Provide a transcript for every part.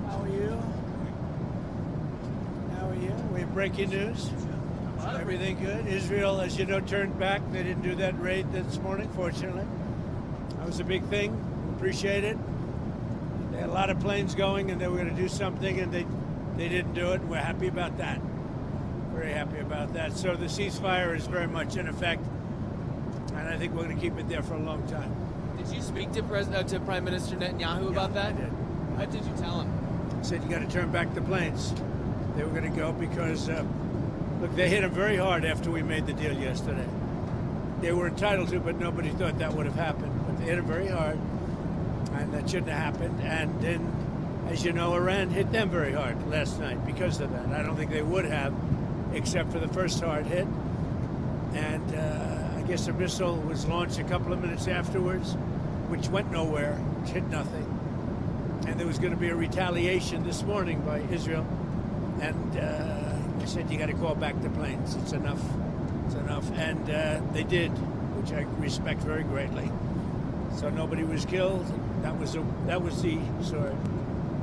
How are you? How are you? We have breaking news. Everything good? Israel, as you know, turned back. They didn't do that raid this morning, fortunately. That was a big thing. Appreciate it. They had a lot of planes going, and they were going to do something, and they didn't do it. And we're happy about that. Very happy about that. So the ceasefire is very much in effect, and I think we're going to keep it there for a long time. Did you speak to Prime Minister Netanyahu about that? I did. What did you tell him? I said you got to turn back the planes. They were going to go because, look, they hit him very hard after we made the deal yesterday. They were entitled to, but nobody thought that would have happened. But they hit him very hard, and that shouldn't have happened. And then, as you know, Iran hit them very hard last night because of that. I don't think they would have, except for the first hard hit. And I guess a missile was launched a couple of minutes afterwards, which went nowhere, which hit nothing. And there was going to be a retaliation this morning by Israel. And I said, you got to call back the planes. It's enough. It's enough. And they did, which I respect very greatly. So nobody was killed. That was the story.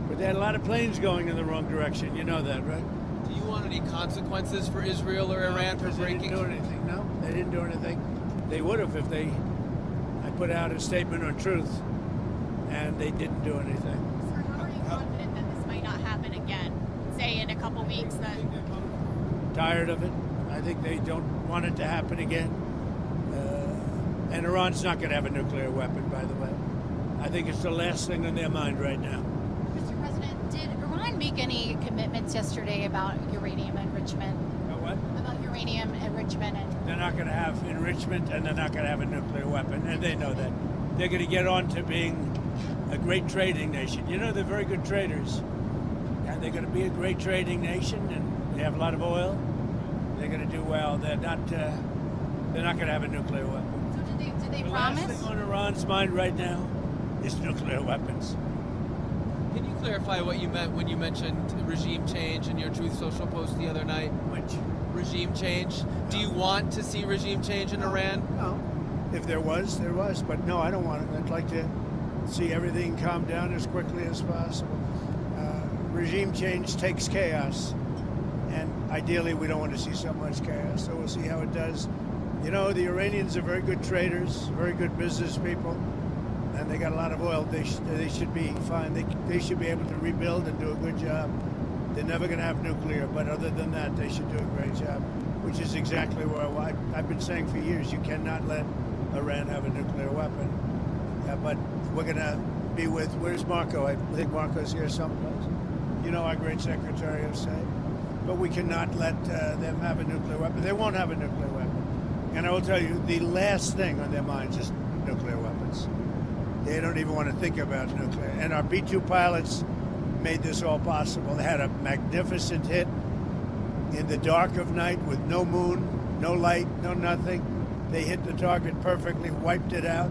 But they had a lot of planes going in the wrong direction. You know that, right? Do you want any consequences for Israel or Iran for breaking? They didn't do anything. No, they didn't do anything. They would have if I put out a statement on truth, and they didn't do anything. Sir, how are you confident that this might not happen again? Say in a couple weeks that... Tired of it. I think they don't want it to happen again. And Iran's not going to have a nuclear weapon, by the way. I think it's the last thing on their mind right now. Mr. President, did Iran make any commitments yesterday about uranium enrichment? About what? About uranium enrichment. They're not going to have enrichment, and they're not going to have a nuclear weapon, and they know that. They're going to get on to being a great trading nation. You know, they're very good traders. And they're going to be a great trading nation, and they have a lot of oil. They're going to do well. They're not going to have a nuclear weapon. So did they The promise? last thing on Iran's mind right now is nuclear weapons. Can you clarify what you meant when you mentioned regime change in your Truth Social post the other night? Which? Regime change? Do you want to see regime change in Iran? No. If there was, there was. But no, I don't want it. I'd like to see everything calm down as quickly as possible. Regime change takes chaos, and ideally we don't want to see so much chaos, so we'll see how it does. You know, the Iranians are very good traders, very good business people, and they got a lot of oil. They should be fine. They should be able to rebuild and do a good job. They're never going to have nuclear, but other than that, they should do a great job, which is exactly where I've been saying for years, you cannot let Iran have a nuclear weapon. But we're going to be with, where's Marco? I think Marco's here someplace. You know, our great Secretary of State. But we cannot let them have a nuclear weapon. They won't have a nuclear weapon. And I will tell you, the last thing on their minds is nuclear weapons. They don't even want to think about nuclear. And our B-2 pilots made this all possible. They had a magnificent hit in the dark of night with no moon, no light, no nothing. They hit the target perfectly, wiped it out.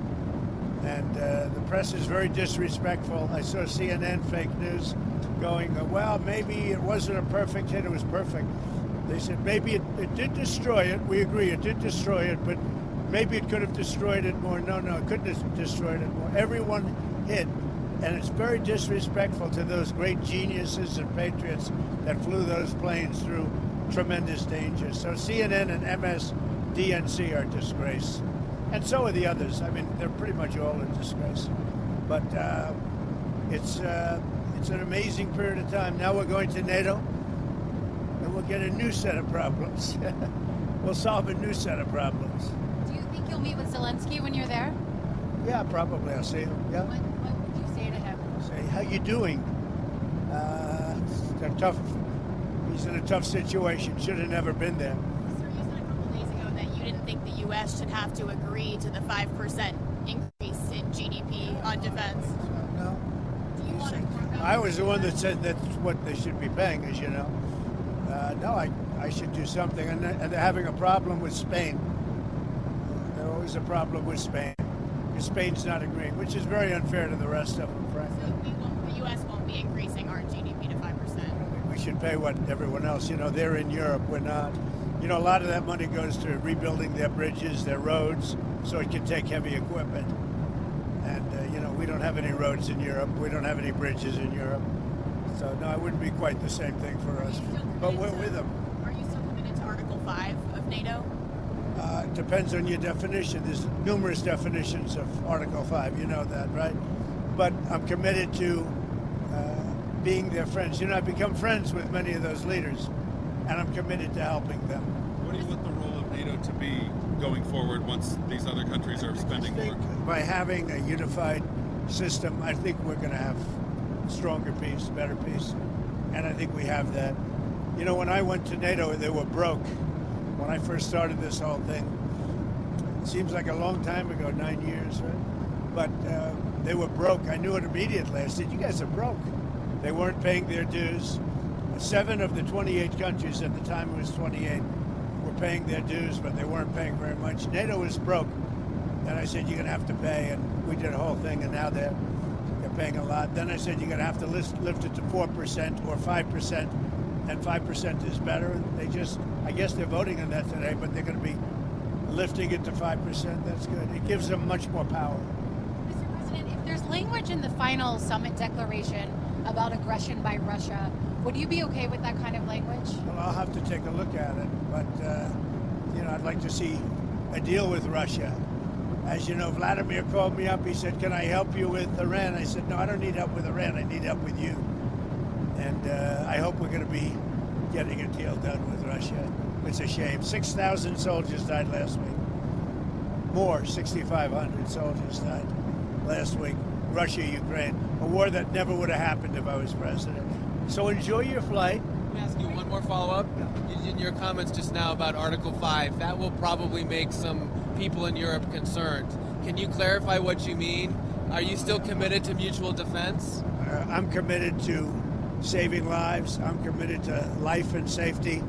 And the press is very disrespectful. I saw CNN fake news going, well, maybe it wasn't a perfect hit, it was perfect. They said maybe it did destroy it. We agree, it did destroy it, but maybe it could have destroyed it more. No, it couldn't have destroyed it more. Everyone hit, and it's very disrespectful to those great geniuses and patriots that flew those planes through tremendous danger. So CNN and MSDNC are a disgrace. And so are the others. I mean, they're pretty much all a disgrace. But it's an amazing period of time. Now we're going to NATO, and we'll get a new set of problems. We'll solve a new set of problems. Do you think you'll meet with Zelensky when you're there? Yeah, probably. I'll see him. Yeah. What would you say to him? Say, how you doing? He's in a tough situation. Should have never been there. Sir, you said a couple days ago that you didn't think the U.S. should have to agree to the 5% increase in GDP on defense. No. Do you want to? I was the one that said that's what they should be paying, as you know. No, I should do something. And they're having a problem with Spain. There's always a problem with Spain. Because Spain's not agreeing, which is very unfair to the rest of them, frankly. So the U.S. won't be increasing our GDP to 5%. We should pay what everyone else, you know, they're in Europe, we're not. You know, a lot of that money goes to rebuilding their bridges, their roads, so it can take heavy equipment. And, you know, We don't have any roads in Europe. We don't have any bridges in Europe. So, no, it wouldn't be quite the same thing for us. But we're with them. Are you still committed to Article 5 of NATO? It depends on your definition. There's numerous definitions of Article 5. You know that, right? But I'm committed to being their friends. I've become friends with many of those leaders, and I'm committed to helping them. What do you want the role of NATO to be going forward once these other countries are spending more? By having a unified system, I think we're going to have stronger peace, better peace, and I think we have that. When I went to NATO, they were broke. When I first started this whole thing, it seems like a long time ago, 9 years, right? But they were broke. I knew it immediately. I said, you guys are broke. They weren't paying their dues. 7 of the 28 countries, at the time it was 28, were paying their dues, but they weren't paying very much. NATO was broke. And I said, you're going to have to pay. And we did a whole thing, and now they're paying a lot. Then I said, you're going to have to lift it to 4% or 5%, and 5% is better. And I guess they're voting on that today, but they're going to be lifting it to 5%. That's good. It gives them much more power. Mr. President, if there's language in the final summit declaration about aggression by Russia, would you be okay with that kind of language? Well, I'll have to take a look at it, but I'd like to see a deal with Russia. As you know, Vladimir called me up. He said, can I help you with Iran? I said, no, I don't need help with Iran. I need help with you. And I hope we're going to be getting a deal done with Russia. It's a shame. 6,000 soldiers died last week. More, 6,500 soldiers died last week. Russia, Ukraine, a war that never would have happened if I was president. So enjoy your flight. Let me ask you one more follow-up. In your comments just now about Article 5, that will probably make some people in Europe concerned. Can you clarify what you mean? Are you still committed to mutual defense? I'm committed to saving lives. I'm committed to life and safety.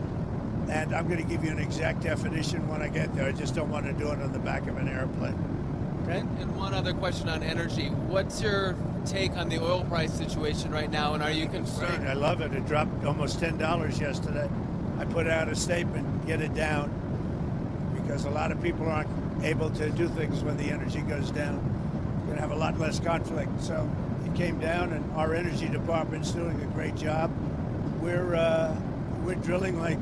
And I'm going to give you an exact definition when I get there. I just don't want to do it on the back of an airplane. Okay? And one other question on energy. What's your take on the oil price situation right now, and are you concerned? I love it. It dropped almost $10 yesterday. I put out a statement, get it down, because a lot of people aren't able to do things when the energy goes down. We're going to have a lot less conflict. So it came down, and our energy department's doing a great job. We're drilling like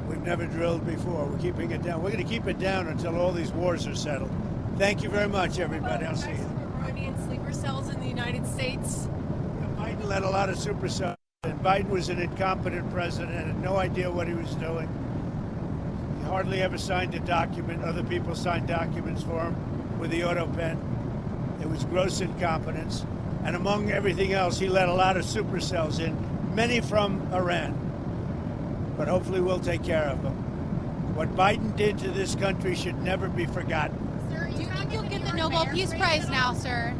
we've never drilled before. We're keeping it down. We're going to keep it down until all these wars are settled. Thank you very much, everybody. I'll see you. Iranian sleeper cells in the United States. Biden led a lot of supercells, and Biden was an incompetent president, had no idea what he was doing. He hardly ever signed a document. Other people signed documents for him with the auto pen. It was gross incompetence. And among everything else, he let a lot of supercells in, many from Iran. But hopefully we'll take care of them. What Biden did to this country should never be forgotten. Do you think you'll get the Nobel Peace Prize now, sir?